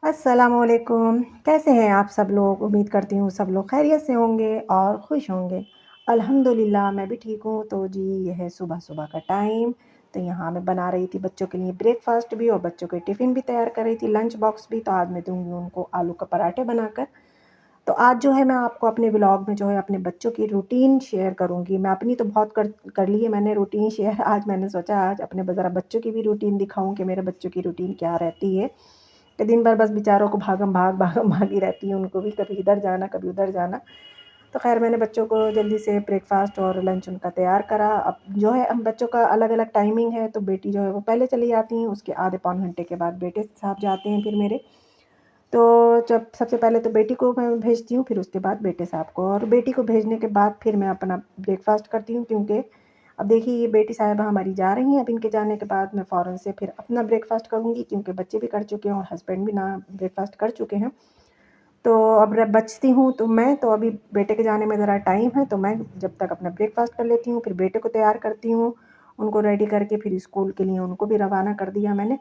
अस्सलामुअलैकुम। कैसे हैं आप सब लोग? उम्मीद करती हूँ सब लोग खैरियत से होंगे और खुश होंगे। अल्हम्दुलिल्लाह मैं भी ठीक हूँ। तो जी ये है सुबह-सुबह का टाइम। तो यहाँ मैं बना रही थी बच्चों के लिए ब्रेकफ़ास्ट भी और बच्चों के टिफ़िन भी तैयार कर रही थी, लंच बॉक्स भी। तो आज मैं दूँगी उनको आलू के पराठे बनाकर। तो आज जो है मैं आपको अपने व्लॉग में जो है अपने बच्चों की रूटीन शेयर करूँगी। मैं अपनी तो बहुत कर ली है मैंने रूटीन शेयर। आज मैंने सोचा आज अपने ज़रा बच्चों की भी रूटीन दिखाऊँ कि मेरे बच्चों की रूटीन क्या रहती है। कि दिन भर बस बेचारों को भागम-भाग ही रहती है, उनको भी कभी इधर जाना, कभी उधर जाना। तो ख़ैर मैंने बच्चों को जल्दी से ब्रेकफ़ास्ट और लंच उनका तैयार करा। अब जो है हम बच्चों का अलग-अलग टाइमिंग है, तो बेटी जो है वो पहले चली जाती हैं, उसके आधे पौन घंटे के बाद बेटे साहब जाते हैं फिर मेरे। तो जब सबसे पहले तो बेटी को मैं भेजती हूँ, फिर उसके बाद बेटे साहब को और बेटी को भेजने के बाद फिर मैं अपना ब्रेकफ़ास्ट करती हूँ क्योंकि अब देखिए ये बेटी साहिबा हमारी जा रही हैं, अब इनके जाने के बाद मैं फ़ौरन से फिर अपना ब्रेकफ़ास्ट करूँगी क्योंकि बच्चे भी कर चुके हैं और हस्बैंड भी ना ब्रेकफ़ास्ट कर चुके हैं। तो अब बचती हूँ तो मैं तो अभी बेटे के जाने में ज़रा टाइम है, तो मैं जब तक अपना ब्रेकफ़ास्ट कर लेती हूँ, फिर बेटे को तैयार करती हूँ, उनको रेडी करके फिर स्कूल के लिए उनको भी रवाना कर दिया मैंने।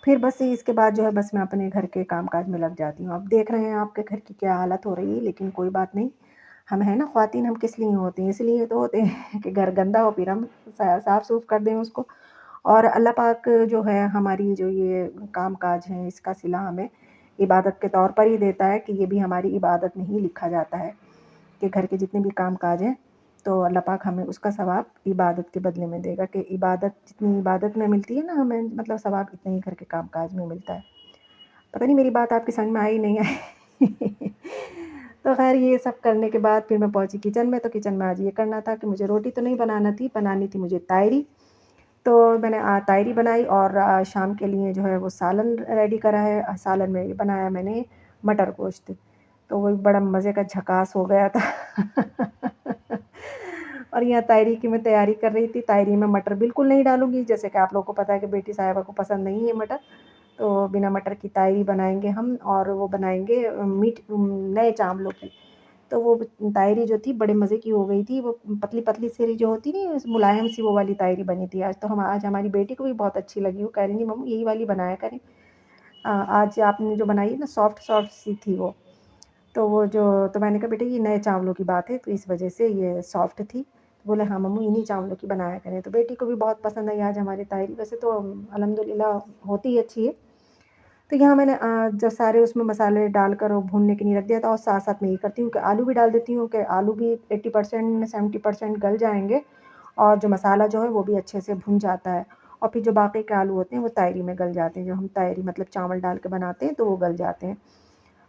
फिर बस इसके बाद जो है बस मैं अपने घर के काम-काज में लग जाती हूँ। अब देख रहे हैं आपके घर की क्या हालत हो रही है, लेकिन कोई बात नहीं। हम हैं ना ख़वातीन, हम किस लिए होते हैं? इसलिए तो होते हैं कि घर गंदा हो फिर हम साफ़-सूफ़ कर दें उसको। और अल्लाह पाक जो है हमारी जो ये काम-काज है इसका सिला हमें इबादत के तौर पर ही देता है कि ये भी हमारी इबादत में ही लिखा जाता है कि घर के जितने भी काम-काज हैं, तो अल्लाह पाक हमें उसका सवाब इबादत के बदले में देगा कि इबादत जितनी इबादत में मिलती है ना हमें मतलब सवाब इतना ही घर के काम-काज में मिलता है। पता नहीं मेरी बात आपकी समझ में आई नहीं आई? तो ख़ैर ये सब करने के बाद फिर मैं पहुँची किचन में, तो किचन में आज ये करना था कि मुझे रोटी तो नहीं बनानी थी मुझे तायरी। तो मैंने तायरी बनाई और शाम के लिए जो है वो सालन रेडी करा है। सालन में ये बनाया मैंने मटर गोश्त, तो वो बड़ा मज़े का झकास हो गया था। और यहाँ तायरी की मैं तैयारी कर रही थी। तायरी में मटर बिल्कुल नहीं डालूँगी, जैसे कि आप लोगों को पता है कि बेटी साहिबा को पसंद नहीं है मटर। तो बिना मटर की तायरी बनाएँगे हम और वो बनाएँगे नए चावलों की। तो वो तायरी जो थी बड़े मज़े की हो गई थी, वो पतली-पतली सी जो होती नहीं है मुलायम सी वो वाली तायरी बनी थी आज। तो हम आज हमारी बेटी को भी बहुत अच्छी लगी, वो कह रही थी मम्मी यही वाली बनाया करें। आज आपने जो बनाई है ना सॉफ्ट-सॉफ्ट सी थी वो। तो वो जो तो मैंने कहा बेटा ये नए चावलों की बात है तो इस वज़ह से ये सॉफ्ट थी। बोले हाँ मम्मी इन्हीं चावलों की बनाया करें। तो बेटी को भी बहुत पसंद आई आज हमारी तायरी। वैसे तो अल्हम्दुलिल्लाह होती ही अच्छी है। तो यहाँ मैंने जो सारे उसमें मसाले डालकर और भूनने के लिए रख दिया था और साथ-साथ में ये करती हूँ कि आलू भी डाल देती हूँ कि आलू भी 80% 70% गल जाएँगे और जो मसाला जो है वो भी अच्छे से भुन जाता है। और फिर जो बाकी के आलू होते हैं वो तायरी में गल जाते हैं। जो हम तायरी मतलब चावल डाल के बनाते हैं तो वो गल जाते हैं।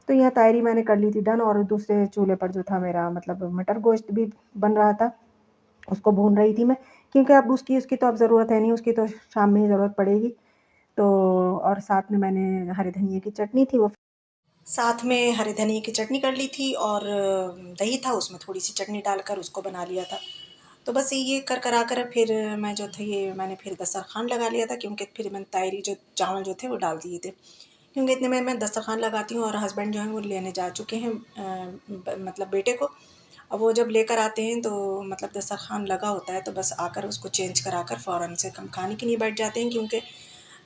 तो यह तायरी मैंने कर ली थी डन और दूसरे चूल्हे पर जो था मेरा मतलब मटर गोश्त भी बन रहा था, उसको भून रही थी मैं। क्योंकि अब उसकी उसकी तो अब ज़रूरत है नहीं, उसकी तो शाम में ही ज़रूरत पड़ेगी। तो और साथ में मैंने हरे धनिये की चटनी थी वो साथ में हरे धनिये की चटनी कर ली थी और दही था उसमें थोड़ी-सी चटनी डालकर उसको बना लिया था। तो बस ये करा कर फिर मैं जो थे ये मैंने फिर दस्तरख़्वान लगा लिया था क्योंकि फिर मैंने तायरी जो चावल जो थे वो डाल दिए थे। क्योंकि इतने में मैं दस्तरख़्वान लगाती हूँ और हस्बैंड जो हैं वो लेने जा चुके हैं मतलब बेटे को। अब वो जब लेकर आते हैं तो मतलब दस्तरख़्वान लगा होता है तो बस आकर उसको चेंज कराकर फ़ौरन से हम खाने के लिए बैठ जाते हैं क्योंकि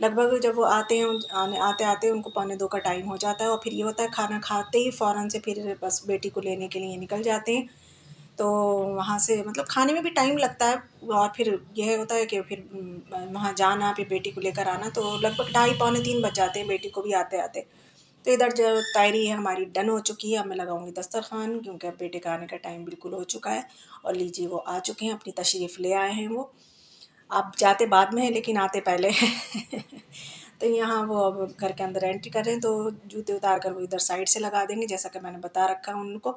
लगभग जब वो आते हैं आते-आते उनको पौने 2 का टाइम हो जाता है और फिर ये होता है खाना खाते ही फ़ौरन से फिर बस बेटी को लेने के लिए निकल जाते हैं। तो वहाँ से मतलब खाने में भी टाइम लगता है और फिर यह होता है कि फिर वहाँ जाना फिर बेटी को लेकर आना तो लगभग ढाई पौने 3 बज जाते हैं बेटी को भी आते-आते। तो इधर जो तायरी है हमारी डन हो चुकी है, अब मैं लगाऊँगी दस्तरख़्वान क्योंकि अब बेटे का आने का टाइम बिल्कुल हो चुका है और लीजिए वो आ चुके हैं, अपनी तशरीफ़ ले आए हैं वो। आप जाते बाद में हैं लेकिन आते पहले हैं। तो यहाँ वो अब घर के अंदर एंट्री कर रहे हैं तो जूते उतार कर वो इधर साइड से लगा देंगे जैसा कि मैंने बता रखा है उनको,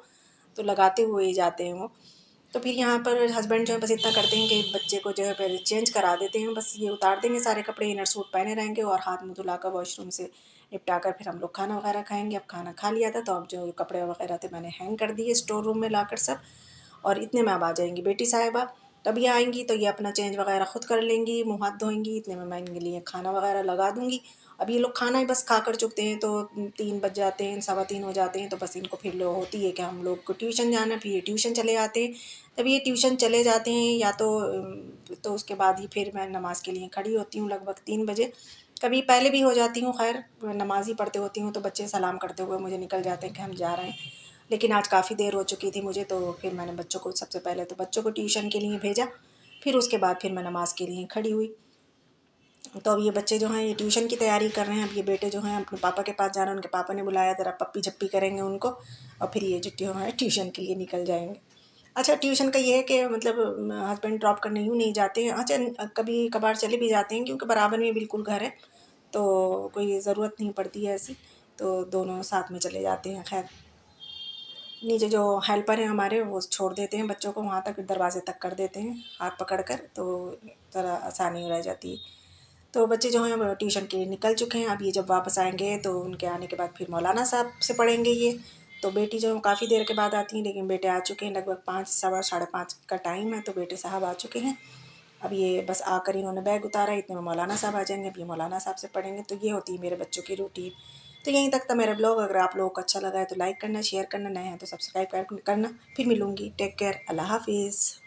तो लगाते हुए ही जाते हैं वो। तो फिर यहाँ पर हस्बैंड जो है बस इतना करते हैं कि बच्चे को जो है पहले चेंज करा देते हैं, बस ये उतार देंगे सारे कपड़े, इनर सूट पहने रहेंगे और हाथ मुँह धुलाकर वॉशरूम से निपटा कर फिर हम लोग खाना वगैरह खाएँगे। अब खाना खा लिया था तो अब जो कपड़े वगैरह थे मैंने हैंग कर दिए स्टोर रूम में लाकर सब और इतने में अब आ जाएँगी बेटी साहिबा। तब ये आएँगी तो ये अपना चेंज वगैरह खुद कर लेंगी, मुँह हाथ धोएँगी, इतने में मैं इनके लिए खाना वगैरह लगा दूँगी। अब ये लोग खाना ही बस खाकर चुकते हैं तो 3 बज जाते हैं, सवा 3 हो जाते हैं तो बस इनको फिर लो होती है कि हम लोग को ट्यूशन जाना है, फिर ये ट्यूशन चले जाते हैं। तब ये ट्यूशन चले जाते हैं या तो उसके बाद ही फिर मैं नमाज़ के लिए खड़ी होती हूँ लगभग 3 बजे। कभी पहले भी हो जाती हूँ, खैर नमाज़ ही पढ़ते होती हूँ तो बच्चे सलाम करते हुए मुझे निकल जाते हैं कि हम जा रहे हैं। लेकिन आज काफ़ी देर हो चुकी थी मुझे, तो फिर मैंने बच्चों को सबसे पहले तो बच्चों को ट्यूशन के लिए भेजा, फिर उसके बाद फिर मैं नमाज़ के लिए खड़ी हुई। तो अब ये बच्चे जो हैं ये ट्यूशन की तैयारी कर रहे हैं। अब ये बेटे जो हैं अपने पापा के पास जा रहे हैं, उनके पापा ने बुलाया, ज़रा पप्पी झप्पी करेंगे उनको और फिर ये जो हैं ट्यूशन के लिए निकल जाएंगे। अच्छा, ट्यूशन का ये है कि मतलब हस्बैंड ड्रॉप करने यूँ नहीं जाते हैं। अच्छा, कभी कभार चले भी जाते हैं क्योंकि बराबर में बिल्कुल घर है, तो कोई ज़रूरत नहीं पड़ती है ऐसी, तो दोनों साथ में चले जाते हैं। खैर, नीचे जो हेल्पर हैं हमारे वो छोड़ देते हैं बच्चों को वहाँ तक, दरवाजे तक कर देते हैं हाथ पकड़ कर, तो ज़रा आसानी रह जाती है। तो बच्चे जो हैं वो ट्यूशन के लिए निकल चुके हैं। अब ये जब वापस आएंगे तो उनके आने के बाद फिर मौलाना साहब से पढ़ेंगे ये। तो बेटी जो काफ़ी देर के बाद आती हैं, लेकिन बेटे आ चुके हैं, लगभग 5 सवा साढ़े 5 का टाइम है, तो बेटे साहब आ चुके हैं। अब ये बस आकर इन्होंने बैग उतारा, इतने में मौलाना साहब आ जाएंगे। अब ये मौलाना साहब से पढ़ेंगे। तो ये होती है मेरे बच्चों की रूटीन। तो यहीं तक था मेरा ब्लॉग। अगर आप लोगों को अच्छा लगा है तो लाइक करना, शेयर करना, नए हैं तो सब्सक्राइब करना। फिर मिलूँगी। Take care. अल्लाह हाफ़िज़।